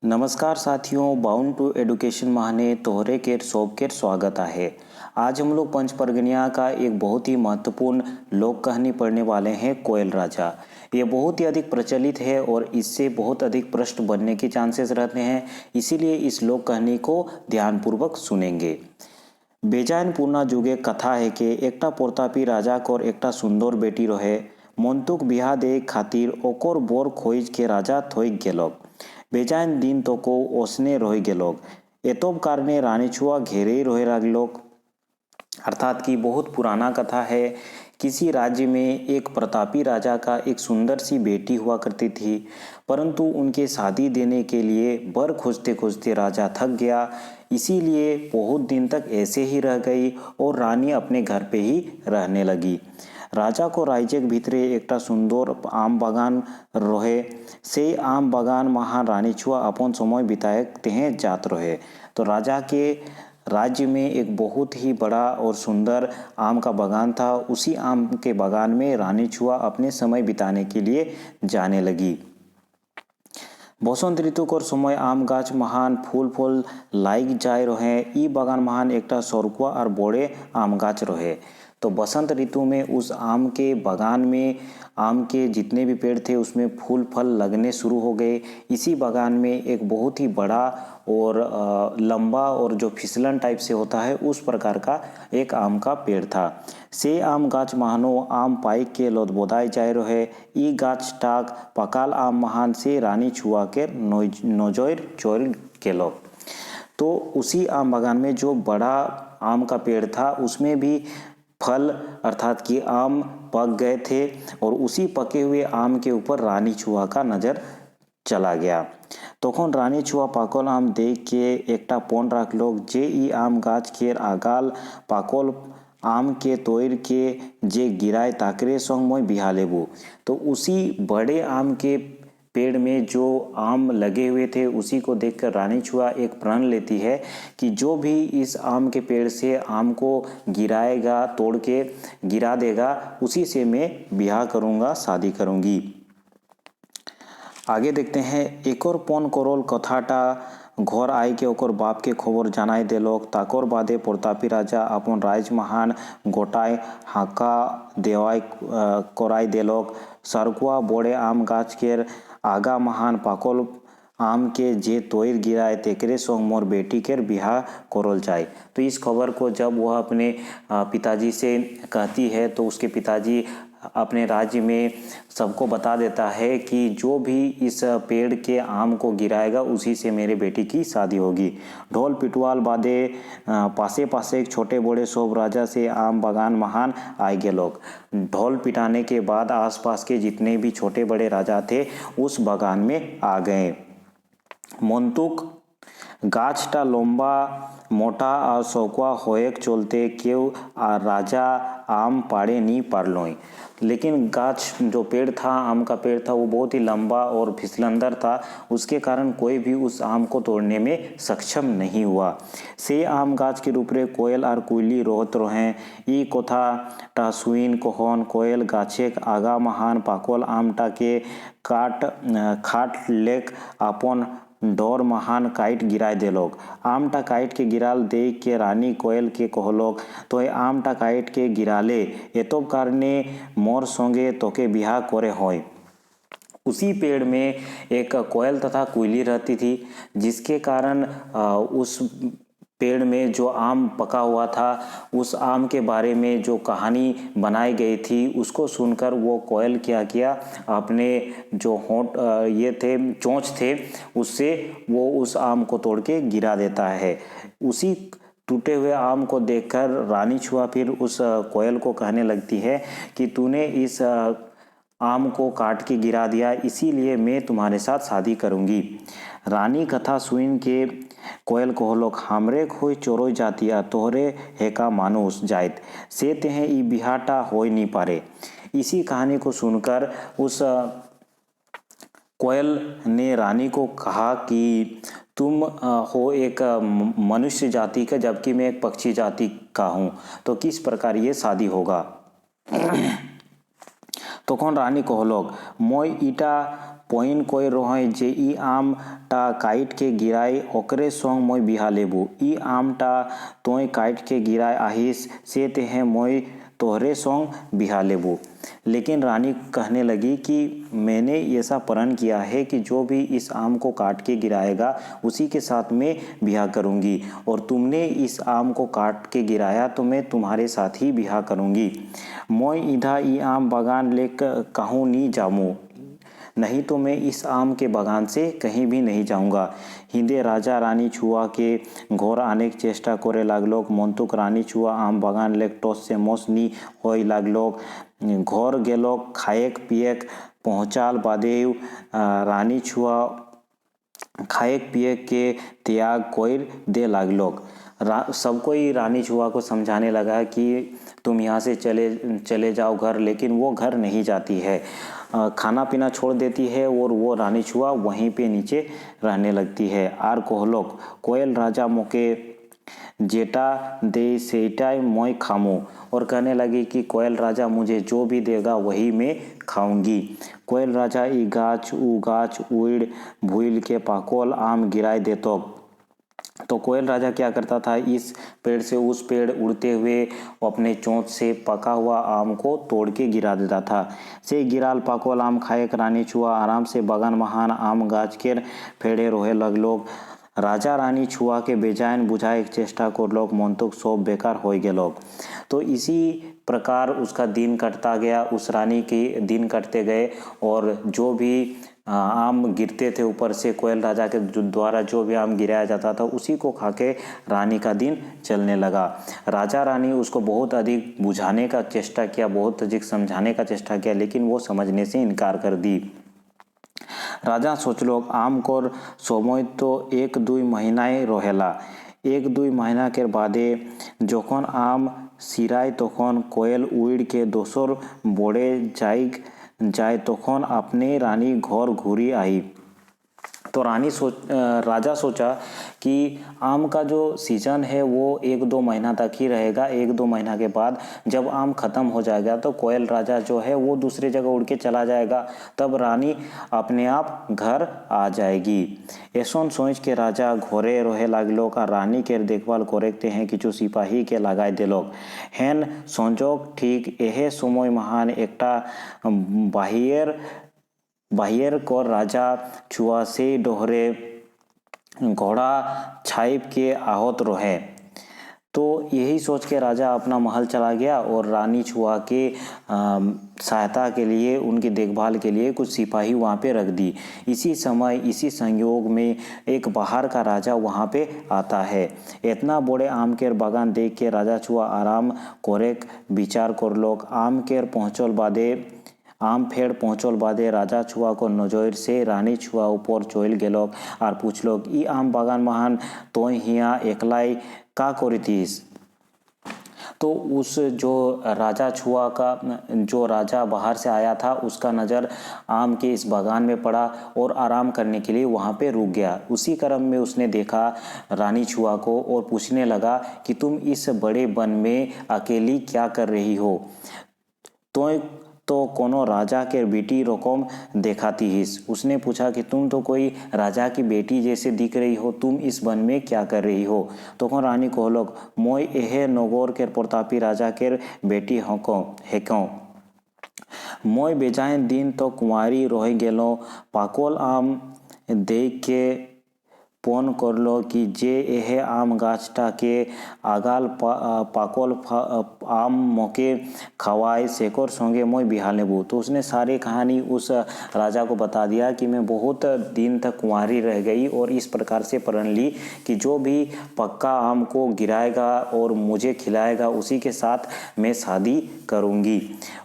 नमस्कार साथियों, bound to education माने तोहरे केर सोबकेर स्वागत है। आज हम लोग पंचपरगनिया का एक बहुत ही महत्वपूर्ण लोक कहानी पढ़ने वाले हैं, कोयल राजा। ये बहुत ही अधिक प्रचलित है और इससे बहुत अधिक प्रश्न बनने के चांसेस रहते हैं, इसीलिए इस लोक कहानी को ध्यानपूर्वक सुनेंगे। बेजान पूर्णा जुगे कथा है कि एकटा प्रतापी राजा और एकटा सुंदर बेटी रहे। मन्तुक बिहा दे खातिर ओकर बोर खोज के राजा थोक गेलक। बेजान दिन तो को ओसने रह गेलक। एतब कारणे रानी छुआ घेरे रहे लागलोक। अर्थात कि बहुत पुराना कथा है। किसी राज्य में एक प्रतापी राजा का एक सुंदर सी बेटी हुआ करती थी, परंतु उनके शादी देने के लिए वर खोजते खोजते राजा थक गया। इसीलिए बहुत दिन तक ऐसे ही रह गई और रानी अपने घर पे ही रहने लगी। राजा को राज्य के भीतरे एकटा सुंदर आम बागान रहे। से आम बागान महा रानी छुआ अपन समय बिताए तेहे जात रहे। तो राजा के राज्य में एक बहुत ही बड़ा और सुंदर आम का बागान था। उसी आम के बागान में रानी छुआ अपने समय बिताने के लिए जाने लगी। बसंत ऋतु कर समय आम गाछ महान फूल फूल लाइक जाए रहे। ई बागान महान एकटा सरकुआ और बड़े आम गाछ रहे। तो बसंत ऋतु में उस आम के बागान में आम के जितने भी पेड़ थे उसमें फूल फल लगने शुरू हो गए। इसी बागान में एक बहुत ही बड़ा और लंबा और जो फिसलन टाइप से होता है उस प्रकार का एक आम का पेड़ था। से आम गाछ महानो आम पाइक के लोदबोदाय जाए रहे। ई गाछ टाक पकाल आम महान से रानी छुआ के नजर चोर केलक। तो उसी आम बागान में जो बड़ा आम का पेड़ था उसमें भी फल अर्थात कि आम पक गए थे और उसी पके हुए आम के ऊपर रानी छुआ का नज़र चला गया। तखन रानी छुआ पाकल आम देख के एकटा पन राखलोक जे ई आम गाछ केर आगाल पाकल आम के तोड़ के जे गिराए ताकरे संग मैं बिहा लेबू। तो उसी बड़े आम के पेड़ में जो आम लगे हुए थे उसी को देखकर रानी छुआ एक प्रण लेती है कि जो भी इस आम के पेड़ से आम को गिराएगा, तोड़ के गिरा देगा, उसी से मैं ब्याह करूँगा, शादी करूँगी। आगे देखते हैं। एक और पन करोल कथाटा घर आय के ओकर बाप के खबर जानाई देलोक। ताकर बादे प्रतापी राजा अपन राज महान गोटाय हाका देवाय कराई देलोक। सरकुआ बड़े आम गाछ केर आगा महान पाकल आम के जे तोड़ गिराए तेकरे संग मोर बेटी केर बिहा करल जाए। तो इस खबर को जब वह अपने पिताजी से कहती है तो उसके पिताजी अपने राज्य में सबको बता देता है कि जो भी इस पेड़ के आम को गिराएगा उसी से मेरे बेटी की शादी होगी। ढोल पिटवाल बादे पासे पासे एक छोटे बड़े सब राजा से आम बागान महान आए गे लोग। ढोल पिटाने के बाद आसपास के जितने भी छोटे बड़े राजा थे उस बागान में आ गए। मन्तुक गाछटा लम्बा मोटा और शौकुआ होएक चलते केव राजा आम पाड़े नहीं पारलोई। लेकिन गाछ जो पेड़ था, आम का पेड़ था, वो बहुत ही लंबा और फिसलंदर था। उसके कारण कोई भी उस आम को तोड़ने में सक्षम नहीं हुआ। से आम गाछ के ऊपरे कोयल और कुइली रोहत रहें। ई कोथा टा सुइन कोहन कोयल गाछे आगा महान पाकल आमटा के खाट लेक अपन डोर महान काइट गिराए देलोक। आमटा काइट के गिराल देख के रानी कोयल के कहलोक तो आमटा काइट के गिराले एतब कारणे मोर संगे तोके बिहा करे होय। उसी पेड़ में एक कोयल तथा कुइली रहती थी, जिसके कारण उस पेड़ में जो आम पका हुआ था उस आम के बारे में जो कहानी बनाई गई थी उसको सुनकर वो कोयल क्या किया, अपने जो होंठ ये थे चोंच थे उससे वो उस आम को तोड़ के गिरा देता है। उसी टूटे हुए आम को देखकर रानी छुआ फिर उस कोयल को कहने लगती है कि तूने इस आम को काट के गिरा दिया, इसीलिए मैं तुम्हारे साथ शादी करूंगी। रानी कथा सुन के कोयल कहलोक हमरे खोई चोरोई जातिया तोहरे हेका मानुस जाइत से तेहे ई बिहाटा होई नहीं पारे। इसी कहानी को सुनकर उस कोयल ने रानी को कहा कि तुम हो एक मनुष्य जाति का जबकि मैं एक पक्षी जाति का हूँ, तो किस प्रकार ये शादी होगा। तखन रानी कहलोक मैं ईटा पॉइन कोई रोहय जे ई आम टा काट के गिराई ओकरे संग मोय बिहा लेबू। ई आम टा तोय काट के गिराय आहिस से तेहे मोय तोहरे संग बिहा लेबू। लेकिन रानी कहने लगी कि मैंने ऐसा प्रण किया है कि जो भी इस आम को काट के गिराएगा उसी के साथ मैं ब्याह करूंगी, और तुमने इस आम को काट के गिराया तो मैं तुम्हारे साथ ही ब्याह करूंगी। मोय इधा ई आम बागान लेकर कहूँ नहीं जामू, नहीं तो मैं इस आम के बागान से कहीं भी नहीं जाऊंगा। हिंदे राजा रानी छुआ के घर आने की चेष्टा करे लागलोक। मंतुक रानी छुआ आम बागान लेक टोस से मोस नी होय लागलोक। घर गेलोक खाएक पिएक पहुँचाल बादेव रानी छुआ खाएक पिएक के त्याग कोई दे लागलोक। सब कोई रानी छुआ को समझाने लगा कि तुम यहाँ से चले जाओ घर, लेकिन वो घर नहीं जाती है। खाना पीना छोड़ देती है और वो रानी छुआ वहीं पे नीचे रहने लगती है। आर कोहलोक कोयल राजा मोके जेटा दे सेटा मोय खामो, और कहने लगी कि कोयल राजा मुझे जो भी देगा वही मैं खाऊंगी। कोयल राजा ई गाछ ऊ गाछ उड़ भूल के पाकोल आम गिराए देतो। तो कोयल राजा क्या करता था, इस पेड़ से उस पेड़ उड़ते हुए अपने चोंच से पका हुआ आम को तोड़ के गिरा देता था। से गिराल पाकोल आम खाएक रानी छुआ आराम से बगान महान आम गाछ के फेड़े रोहे लगलोग। राजा रानी छुआ के बेजान बुझाए चेष्टा कर लोग मंतुक सब बेकार हो गए लोग। तो इसी प्रकार उसका दिन कटता गया, उस रानी के दिन कटते गए, और जो भी आम गिरते थे ऊपर से कोयल राजा के द्वारा जो भी आम गिराया जाता था उसी को खा के रानी का दिन चलने लगा। राजा रानी उसको बहुत अधिक बुझाने का चेष्टा किया, बहुत अधिक समझाने का चेष्टा किया, लेकिन वो समझने से इनकार कर दी। राजा सोचलोक आम कोर समय तो 1-2 महीनाए रहेला। 1-2 महीना के बादे जखन आम सिराय तखन कोयल उड़ के दोसर बोड़े जाए तखन अपने रानी घर घूरी आई। तो राजा सोचा कि आम का जो सीजन है वो 1-2 महीना तक ही रहेगा। 1-2 महीना के बाद जब आम खत्म हो जाएगा तो कोयल राजा जो है वो दूसरी जगह उड़ के चला जाएगा, तब रानी अपने आप घर आ जाएगी। ऐसा सोच के राजा घरे रहे लागलोक और रानी के देखभाल करेते हैं किछु सिपाही के लगाए देलोक। हेन संजोग ठीक एहे समय महान एकटा बाहिर को राजा छुआ से डोहरे घोड़ा छाइप के आहत रहे। तो यही सोच के राजा अपना महल चला गया और रानी छुआ के सहायता के लिए, उनकी देखभाल के लिए कुछ सिपाही वहाँ पे रख दी। इसी समय इसी संयोग में एक बाहर का राजा वहाँ पे आता है। इतना बड़े आम केर बागान देख के राजा छुआ आराम कोरेक विचार करलोक। आम फेड़ पहुँचल बादे राजा छुआ को नजर से रानी छुआ ऊपर चल गेलोक और पूछलोक ई आम बागान महान तोय हिया एकलाई का करितिस। तो उस जो राजा बाहर से आया था उसका नज़र आम के इस बागान में पड़ा और आराम करने के लिए वहाँ पे रुक गया। उसी क्रम में उसने देखा रानी छुआ को और पूछने लगा कि तुम इस बड़े वन में अकेली क्या कर रही हो? तो कोनो राजा के बेटी रकम देखाती हिस। उसने पूछा कि तुम तो कोई राजा की बेटी जैसे दिख रही हो, तुम इस वन में क्या कर रही हो? तो रानी कहलोक मोय एहे नगौर के प्रतापी राजा के बेटी हेकौ। मोय बेजान दिन तो कुंवारी रह गेलो। पाकोल आम देख के पन करलो कि जे एहे आम गाछटा के आगाल पाकोल आम मोके खवाए सेकोर संगे मोय बिहा लेबू। तो उसने सारी कहानी उस राजा को बता दिया कि मैं बहुत दिन तक कुंवारी रह गई और इस प्रकार से प्रण ली कि जो भी पक्का आम को गिराएगा और मुझे खिलाएगा उसी के साथ मैं शादी करूंगी।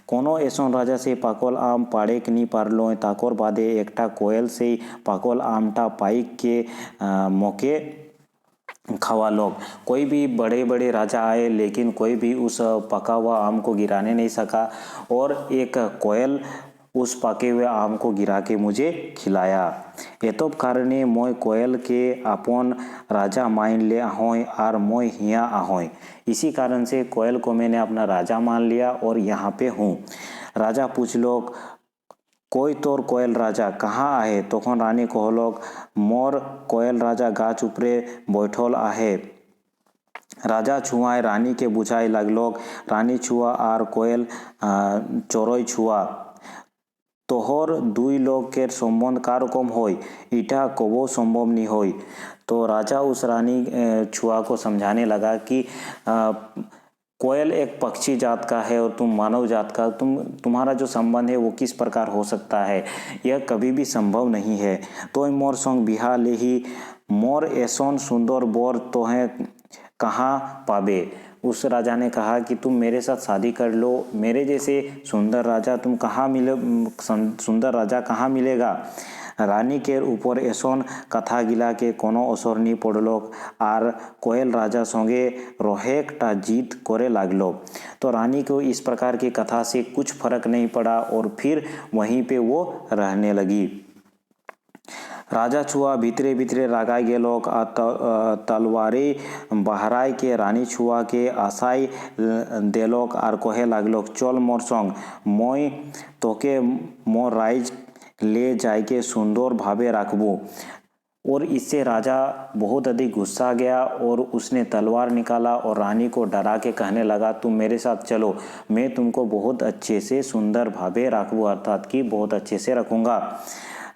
कोनो ऐसा राजा से पाकोल आम पाड़े के नहीं पारलो। ताकोर बादे एकटा कोयल से पाकोल आमटा पाइक के मोके खवा लोग। कोई भी बड़े बड़े राजा आए लेकिन कोई भी उस पका हुआ आम को गिराने नहीं सका, और एक कोयल उस पके हुए आम को गिरा के मुझे खिलाया। एतब कारणे मोय कोयल के अपन राजा मान ले ahoy और मोय हिया ahoy। इसी कारण से कोयल को मैंने अपना राजा मान लिया और यहाँ पे हूँ। राजा पूछलोक कोई तोर कोयल राजा कहाँ आहे तखन रानी कहलक मोर कोयल राजा गाछ उपरे बैठल आहे। राजा छुआए रानी के बुझाई लागलोक रानी छुआ आर कोयल चोरई छुआ तोहर दुई लोग के संबंध का रकम होय इटा कबो संभव नहीं होय। तो राजा उस रानी छुआ को समझाने लगा कि कोयल एक पक्षी जात का है और तुम मानव जात का तुम्हारा जो संबंध है वो किस प्रकार हो सकता है, यह कभी भी संभव नहीं है। तो मोर संग बिहा ले ही मोर ऐसन सुंदर बोर तोहे कहाँ पाबे। उस राजा ने कहा कि तुम मेरे साथ शादी कर लो, मेरे जैसे सुंदर राजा सुंदर राजा कहाँ मिलेगा। रानी के ऊपर ऐसन कथा गिला के कोनो असर नहीं पड़लोक आर कोयल राजा संगे रोहेकटा जीत करे लागलो। तो रानी को इस प्रकार की कथा से कुछ फर्क नहीं पड़ा और फिर वहीं पे वो रहने लगी। राजा छुआ भीतरे भीतरे रागाई गेलोक आ तलवारी बहराई के रानी छुआ के आशाई देलोक आर कहे लागलोक चल मोर संग मैं तोके मोर राइज ले जाए के सुंदर भावे रखबो। और इससे राजा बहुत अधिक गुस्सा गया और उसने तलवार निकाला और रानी को डरा के कहने लगा तुम मेरे साथ चलो, मैं तुमको बहुत अच्छे से सुंदर भावे रखबो अर्थात कि बहुत अच्छे से रखूँगा।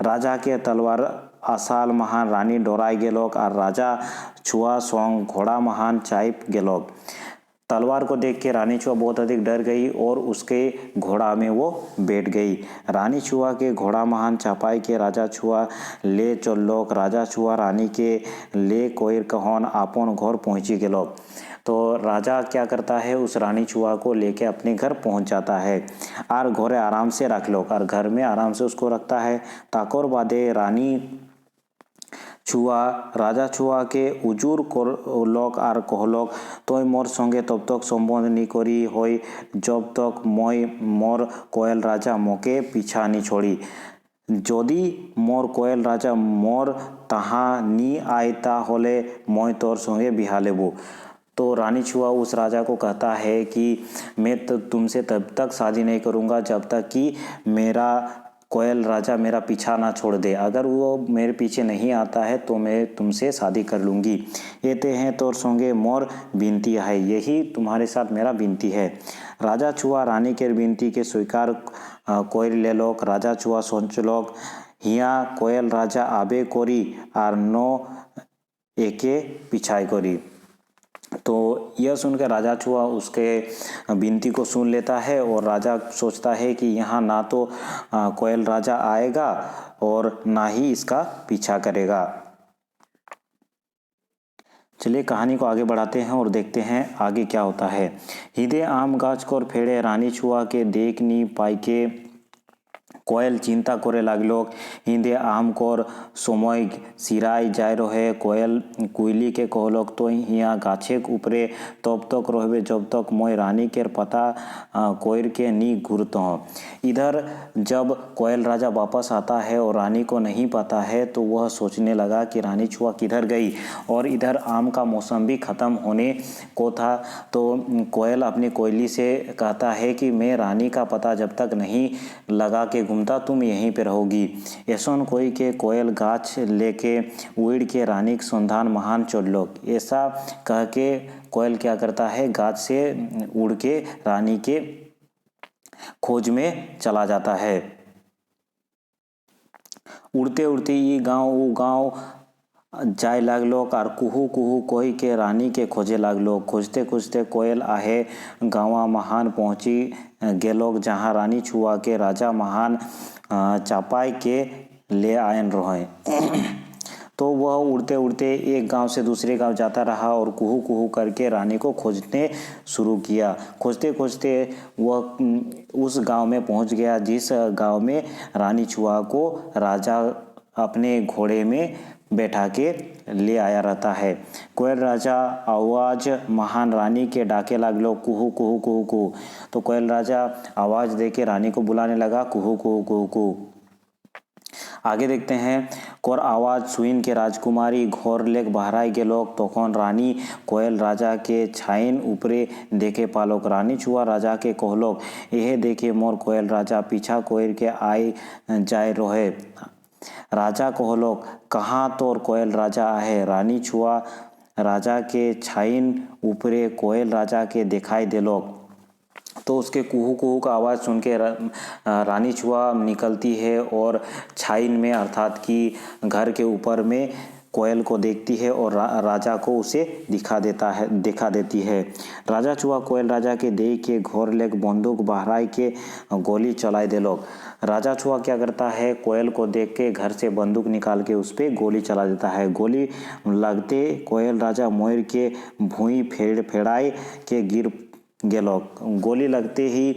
राजा के तलवार आसाल महान रानी डोराई गेलोक और राजा छुआ सोंग घोड़ा महान चाइप गेलोक। तलवार को देख के रानी छुआ बहुत अधिक डर गई और उसके घोड़ा में वो बैठ गई। रानी छुआ के घोड़ा महान चापाई के राजा छुआ ले चलोक। राजा छुआ रानी के ले कोयर कहन आपन घर पहुंची गेलोक। तो राजा क्या करता है उस रानी छुआ को लेके अपने घर पहुंच जाता है और घोड़े आराम से रख लो और घर में आराम से उसको रखता है। ताकोर बादे रानी छुआ राजा छुआ के उजूर लोक आर कहलोक तो मोर संगे तब तक संबंध नहीं करी होई जब तक मैं मोर कोयल राजा मोके पीछा नहीं छोड़ी। जदि मोर कोयल राजा मोर तहाँ नी आयता होले मैं तोर संगे बिहा लेबो। तो रानी छुआ उस राजा को कहता है कि मैं तो तुमसे तब तक शादी नहीं करूँगा जब तक कि मेरा कोयल राजा मेरा पीछा ना छोड़ दे। अगर वो मेरे पीछे नहीं आता है तो मैं तुमसे शादी कर लूँगी। येते हैं तोर संगे मोर विनती है, यही तुम्हारे साथ मेरा विनती है। राजा छुआ रानी के विनती के स्वीकार कोयल ले लोक। राजा छुआ सोचलोक हिया कोयल राजा आबे करी आर नो एके पिछाई करी। तो यह सुनकर राजा छुआ उसके विनती को सुन लेता है और राजा सोचता है कि यहाँ ना तो कोयल राजा आएगा और ना ही इसका पीछा करेगा। चलिए कहानी को आगे बढ़ाते हैं और देखते हैं आगे क्या होता है। हिदे आम गाछ कोर फेड़े रानी छुआ के देख नी पाई के कोयल चिंता करे लागलोक। हिंदे आम कोर समय सिराई जाय रहे कोयल कुइली के कहलोक तो हिया गाछे ऊपरे तब तक रहबे जब तक मैं रानी के पता कोयर के नी घूरत हूँ। इधर जब कोयल राजा वापस आता है और रानी को नहीं पता है तो वह सोचने लगा कि रानी छुआ किधर गई और इधर आम का मौसम भी ख़त्म होने को था। तो कोयल अपनी कोयली से कहता है कि मैं रानी का पता जब तक नहीं लगा के घूमता तुम यहीं पे रहोगी। ऐसन कोई के कोयल गाछ लेके उड़ के रानी के संधान महान चढ़लोक। ऐसा कह के कोयल क्या करता है गाछ से उड़ के रानी के खोज में चला जाता है। उड़ते उड़ते ये गांव वो गांव जाय लागलोक और कुहू कुहू कोई के रानी के खोजे लागलोक। खोजते खोजते कोयल आहे गाँव महान पहुंची गेलोक जहाँ रानी छुआ के राजा महान चापाई के ले आयन रहे। तो वह उड़ते उड़ते एक गांव से दूसरे गांव जाता रहा और कुहू कुहू करके रानी को खोजने शुरू किया। खोजते खोजते वह उस गांव में पहुंच गया जिस गांव में रानी छुआ को राजा अपने घोड़े में बैठा के ले आया रहता है। कोयल राजा आवाज महान रानी के डाके लागलो कुहू कुहू कुहू कुहू। तो कोयल राजा आवाज दे के रानी को बुलाने लगा कुहू कुहू कुहू कुहू। आगे देखते हैं। कोर आवाज सुइन के राजकुमारी घोर लेक बहराई गेलोक तखन रानी कोयल राजा के छाइन ऊपरे देखे पालोक। रानी छुआ राजा के कहलोक, यह देखे मोर कोयल राजा पीछा कोयर के आए जाए रोहे। राजा कहलोक, कहाँ तोर कोयल राजा आहे। रानी छुआ राजा के छाइन ऊपरे कोयल राजा के दिखाई देलोक। तो उसके कुहू कुहू का आवाज़ सुन के रानी छुआ निकलती है और छाइन में अर्थात कि घर के ऊपर में कोयल को देखती है और राजा को उसे दिखा देती है। राजा छुआ कोयल राजा के देख के घोर लेक बंदूक बहराई के गोली चलाए देलोक। राजा छुआ क्या करता है, कोयल को देख के घर से बंदूक निकाल के उस पर गोली चला देता है। गोली लगते कोयल राजा मोर के भुई फेड़ाए के गिर गेलोक। गोली लगते ही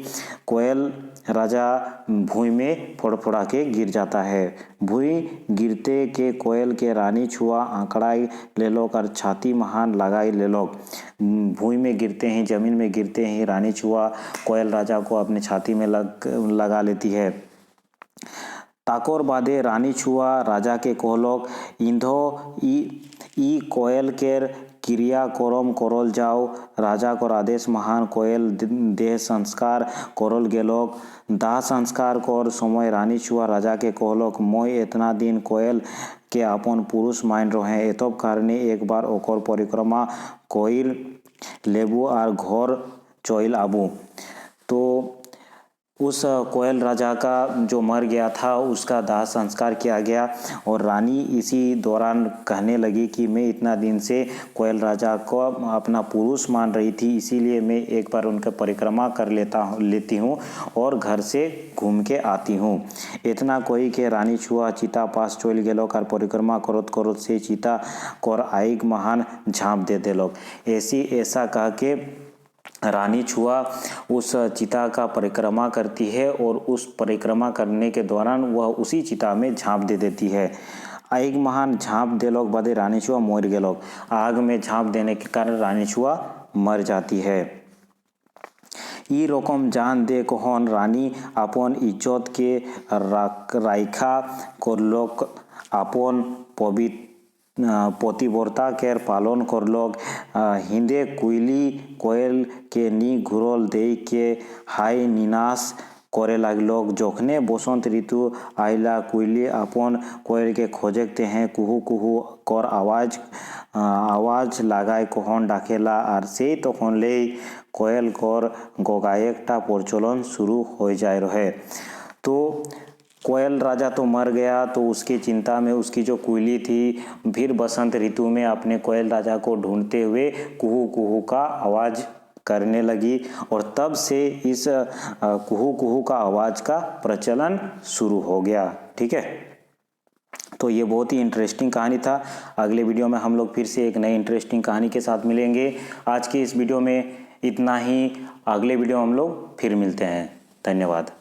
कोयल राजा भुई में फोड़ के गिर जाता है। भुई गिरते के कोयल के रानी छुआ आंकड़ाई ले लोग और छाती महान लगाई ले लोग। भुई में गिरते ही, जमीन में गिरते ही रानी छुआ कोयल राजा को अपने छाती में लगा लेती है। ताकोर बादे रानी छुआ राजा के कहलोक, इंधो ई कोयल केर क्रिया करम करल जाओ। राजा को आदेश महान कोयल देह संस्कार करल गेलोक। दाह संस्कार कर समय रानी छुआ राजा के कहलोक, मोय इतना दिन कोयल के अपन पुरुष मान रहे, एतब कारणे एक बार ओकर परिक्रमा कोइल लेबू और घर चोइल आबू। तो उस कोयल राजा का जो मर गया था उसका दाह संस्कार किया गया और रानी इसी दौरान कहने लगी कि मैं इतना दिन से कोयल राजा को अपना पुरुष मान रही थी, इसीलिए मैं एक बार उनका परिक्रमा कर लेती हूँ और घर से घूम के आती हूँ। इतना कोई के रानी छुआ चिता पास चल गेलोक और परिक्रमा करत से चिता कोर आइक महान झाँप दे देलोक। ऐसा कह के रानी छुआ उस चिता का परिक्रमा करती है और उस परिक्रमा करने के दौरान वह उसी चिता में झाँप दे देती है। आग महान झाँप देलोक बादे रानी छुआ मर गेलोक। आग में झाँप देने के कारण रानी छुआ मर जाती है। ई रकम जान दे कहन रानी अपन इज्जत के राखा करलोक, अपन पतिव्रता केर पालन करलोक। हिंदे कुइली कोयल के नी घुरल दे के हाय निनाश करे लागलोक। जखने बसंत ऋतु आइला कुइली अपन कोयल के खोजते हैं, कुहू कुहू कर आवाज लगाए कहन डाकेला और से तखन ले कोयल कर गोगाएकटा प्रचलन शुरू हो जाए रहे। तो कोयल राजा तो मर गया, तो उसकी चिंता में उसकी जो कुइली थी फिर बसंत ऋतु में अपने कोयल राजा को ढूंढते हुए कुहू कुहू का आवाज करने लगी और तब से इस कुहू कुहू का आवाज का प्रचलन शुरू हो गया। ठीक है, तो ये बहुत ही इंटरेस्टिंग कहानी था। अगले वीडियो में हम लोग फिर से एक नई इंटरेस्टिंग कहानी के साथ मिलेंगे। आज की इस वीडियो में इतना ही, अगले वीडियो हम लोग फिर मिलते हैं। धन्यवाद।